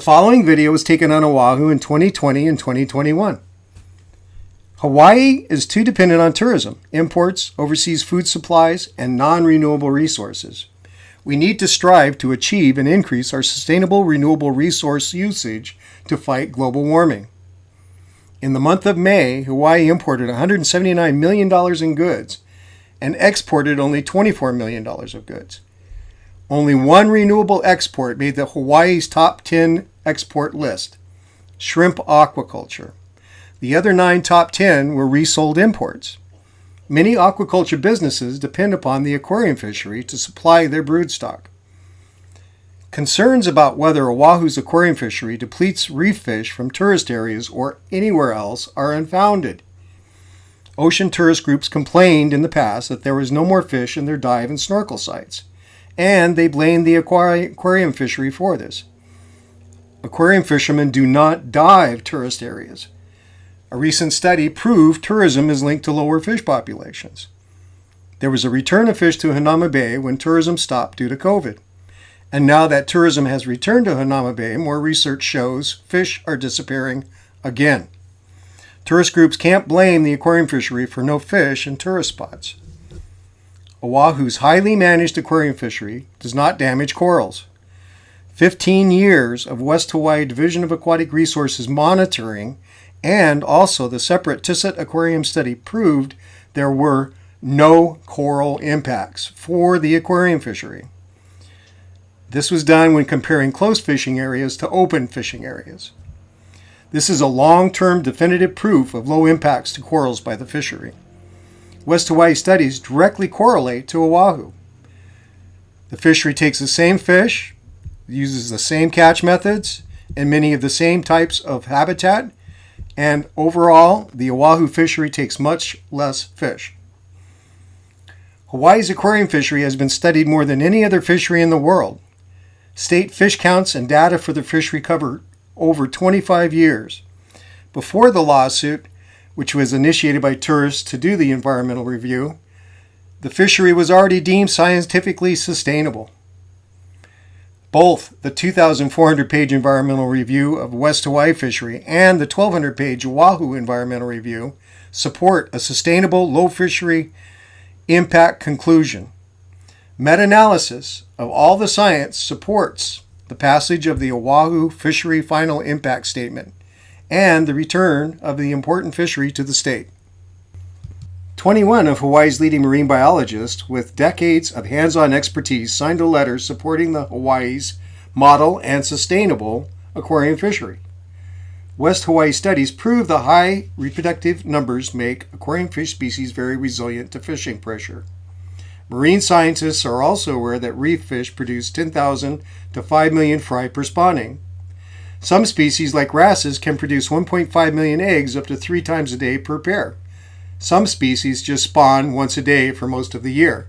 following video was taken on Oahu in 2020 and 2021. Hawaii is too dependent on tourism, imports, overseas food supplies, and non-renewable resources. We need to strive to achieve and increase our sustainable renewable resource usage to fight global warming. In the month of May, Hawaii imported $179 million in goods and exported only $24 million of goods. Only one renewable export made the Hawaii's top 10 export list, shrimp aquaculture. The other 9 top 10 were resold imports. Many aquaculture businesses depend upon the aquarium fishery to supply their broodstock. Concerns about whether Oahu's aquarium fishery depletes reef fish from tourist areas or anywhere else are unfounded. Ocean tourist groups complained in the past that there was no more fish in their dive and snorkel sites, and they blamed the aquarium fishery for this. Aquarium fishermen do not dive tourist areas. A recent study proved tourism is linked to lower fish populations. There was a return of fish to Hanauma Bay when tourism stopped due to COVID. And now that tourism has returned to Hanauma Bay, more research shows fish are disappearing again. Tourist groups can't blame the aquarium fishery for no fish in tourist spots. Oahu's highly managed aquarium fishery does not damage corals. 15 years of West Hawaii Division of Aquatic Resources monitoring and also the separate Tissot Aquarium study proved there were no coral impacts for the aquarium fishery. This was done when comparing closed fishing areas to open fishing areas. This is a long-term definitive proof of low impacts to corals by the fishery. West Hawaii studies directly correlate to Oahu. The fishery takes the same fish, uses the same catch methods, and many of the same types of habitat, and overall, the Oahu fishery takes much less fish. Hawaii's aquarium fishery has been studied more than any other fishery in the world. State fish counts and data for the fishery cover over 25 years. Before the lawsuit, which was initiated by tourists to do the environmental review, the fishery was already deemed scientifically sustainable. Both the 2,400-page environmental review of West Hawaii fishery and the 1,200-page Oahu environmental review support a sustainable low fishery impact conclusion. Meta-analysis of all the science supports the passage of the Oahu Fishery Final Impact Statement, and the return of the important fishery to the state. 21 of Hawaii's leading marine biologists with decades of hands-on expertise signed a letter supporting the Hawaii's model and sustainable aquarium fishery. West Hawaii studies prove the high reproductive numbers make aquarium fish species very resilient to fishing pressure. Marine scientists are also aware that reef fish produce 10,000 to 5 million fry per spawning. Some species, like wrasses, can produce 1.5 million eggs up to 3 times a day per pair. Some species just spawn once a day for most of the year.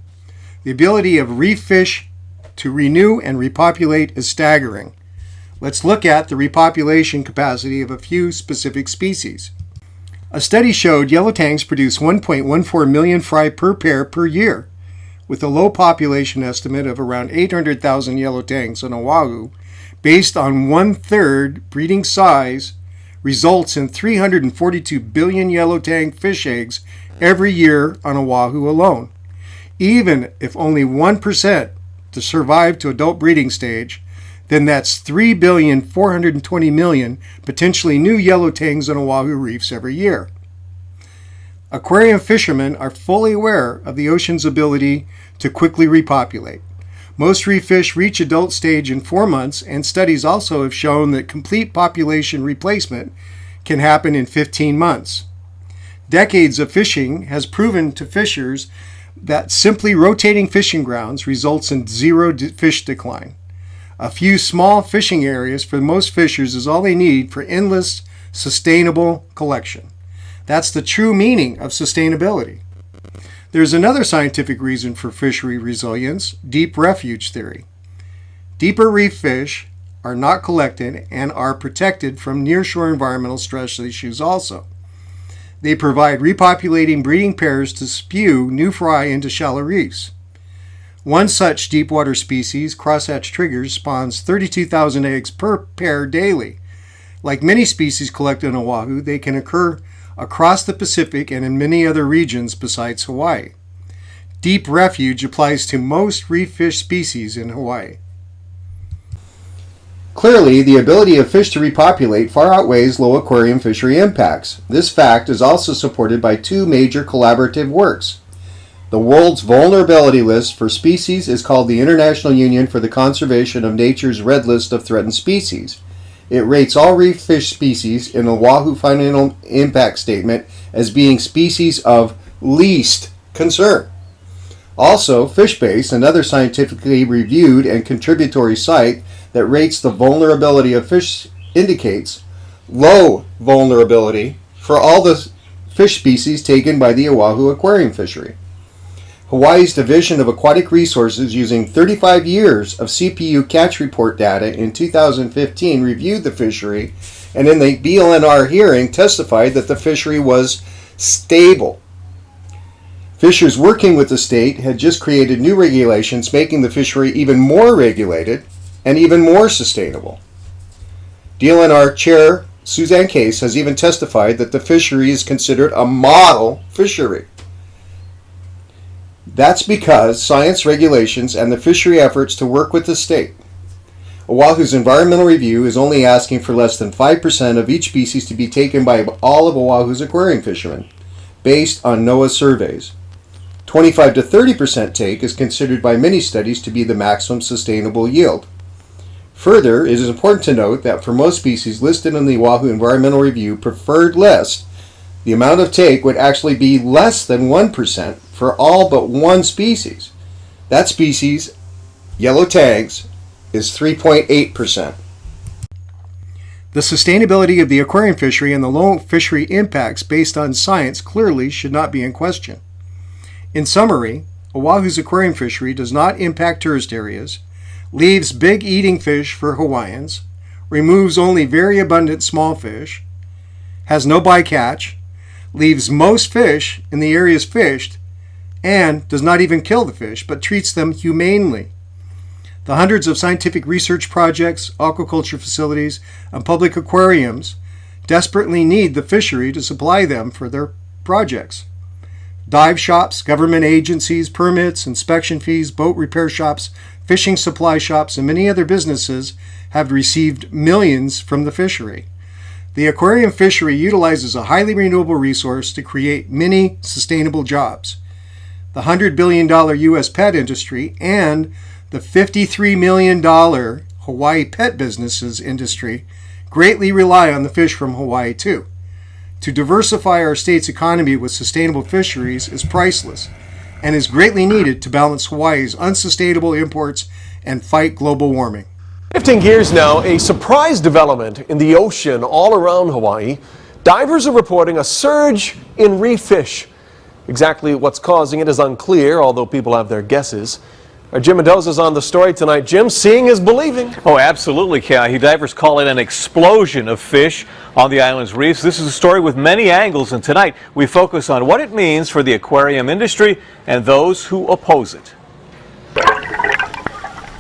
The ability of reef fish to renew and repopulate is staggering. Let's look at the repopulation capacity of a few specific species. A study showed yellow tangs produce 1.14 million fry per pair per year. With a low population estimate of around 800,000 yellow tangs on Oahu, based on 1/3 breeding size, results in 342 billion yellow tang fish eggs every year on Oahu alone. Even if only 1% to survive to adult breeding stage, then that's 3,420,000,000 potentially new yellow tangs on Oahu reefs every year. Aquarium fishermen are fully aware of the ocean's ability to quickly repopulate. Most reef fish reach adult stage in 4 months, and studies also have shown that complete population replacement can happen in 15 months. Decades of fishing has proven to fishers that simply rotating fishing grounds results in zero fish decline. A few small fishing areas for most fishers is all they need for endless, sustainable collection. That's the true meaning of sustainability. There's another scientific reason for fishery resilience, deep refuge theory. Deeper reef fish are not collected and are protected from nearshore environmental stress issues also. They provide repopulating breeding pairs to spew new fry into shallow reefs. One such deepwater species, crosshatch triggers, spawns 32,000 eggs per pair daily. Like many species collected on Oahu, they can occur across the Pacific and in many other regions besides Hawaii. Deep Refuge applies to most reef fish species in Hawaii. Clearly, the ability of fish to repopulate far outweighs low aquarium fishery impacts. This fact is also supported by two major collaborative works. The world's vulnerability list for species is called the International Union for the Conservation of Nature's Red List of Threatened Species. It rates all reef fish species in the Oahu Final Impact Statement as being species of least concern. Also, FishBase, another scientifically reviewed and contributory site that rates the vulnerability of fish, indicates low vulnerability for all the fish species taken by the Oahu aquarium fishery. Hawaii's Division of Aquatic Resources, using 35 years of CPU catch report data in 2015, reviewed the fishery, and in the BLNR hearing testified that the fishery was stable. Fishers working with the state had just created new regulations making the fishery even more regulated and even more sustainable. DLNR Chair Suzanne Case has even testified that the fishery is considered a model fishery. That's because science regulations and the fishery efforts to work with the state. Oahu's environmental review is only asking for less than 5% of each species to be taken by all of Oahu's aquarium fishermen, based on NOAA surveys. 25 to 30% take is considered by many studies to be the maximum sustainable yield. Further, it is important to note that for most species listed in the Oahu Environmental Review preferred list, the amount of take would actually be less than 1% for all but one species. That species, yellow tags, is 3.8%. The sustainability of the aquarium fishery and the low fishery impacts based on science clearly should not be in question. In summary, Oahu's aquarium fishery does not impact tourist areas, leaves big eating fish for Hawaiians, removes only very abundant small fish, has no bycatch, leaves most fish in the areas fished, and does not even kill the fish, but treats them humanely. The hundreds of scientific research projects, aquaculture facilities, and public aquariums desperately need the fishery to supply them for their projects. Dive shops, government agencies, permits, inspection fees, boat repair shops, fishing supply shops, and many other businesses have received millions from the fishery. The aquarium fishery utilizes a highly renewable resource to create many sustainable jobs. The $100 billion U.S. pet industry and the $53 million Hawaii pet businesses industry greatly rely on the fish from Hawaii too. To diversify our state's economy with sustainable fisheries is priceless and is greatly needed to balance Hawaii's unsustainable imports and fight global warming. Shifting gears now, a surprise development in the ocean all around Hawaii. Divers are reporting a surge in reef fish. Exactly what's causing it is unclear, although people have their guesses. Our Jim Mendoza's on the story tonight. Jim, seeing is believing. Oh, absolutely, Kai. Divers call it an explosion of fish on the island's reefs. This is a story with many angles, and tonight we focus on what it means for the aquarium industry and those who oppose it.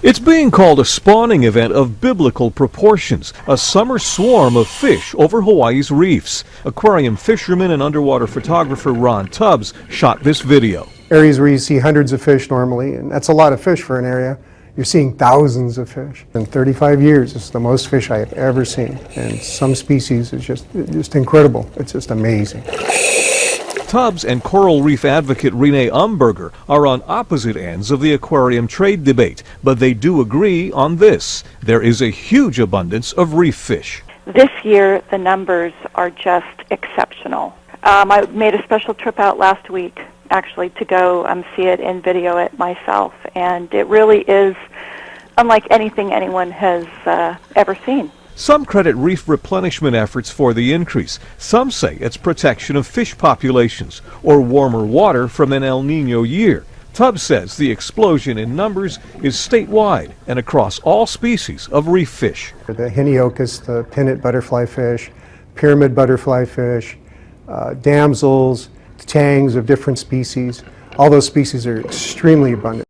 It's being called a spawning event of biblical proportions, a summer swarm of fish over Hawaii's reefs. Aquarium fisherman and underwater photographer Ron Tubbs shot this video. Areas where you see hundreds of fish normally, and that's a lot of fish for an area, you're seeing thousands of fish. In 35 years, it's the most fish I have ever seen, and some species is just incredible. It's just amazing. Tubbs and coral reef advocate Renee Umberger are on opposite ends of the aquarium trade debate, but they do agree on this. There is a huge abundance of reef fish. This year, the numbers are just exceptional. I made a special trip out last week, actually, to go see it and video it myself, and it really is unlike anything anyone has ever seen. Some credit reef replenishment efforts for the increase. Some say it's protection of fish populations or warmer water from an El Nino year. Tubbs says the explosion in numbers is statewide and across all species of reef fish. The Heniocus, the pinnate butterfly fish, pyramid butterfly fish, damsels, tangs of different species, all those species are extremely abundant.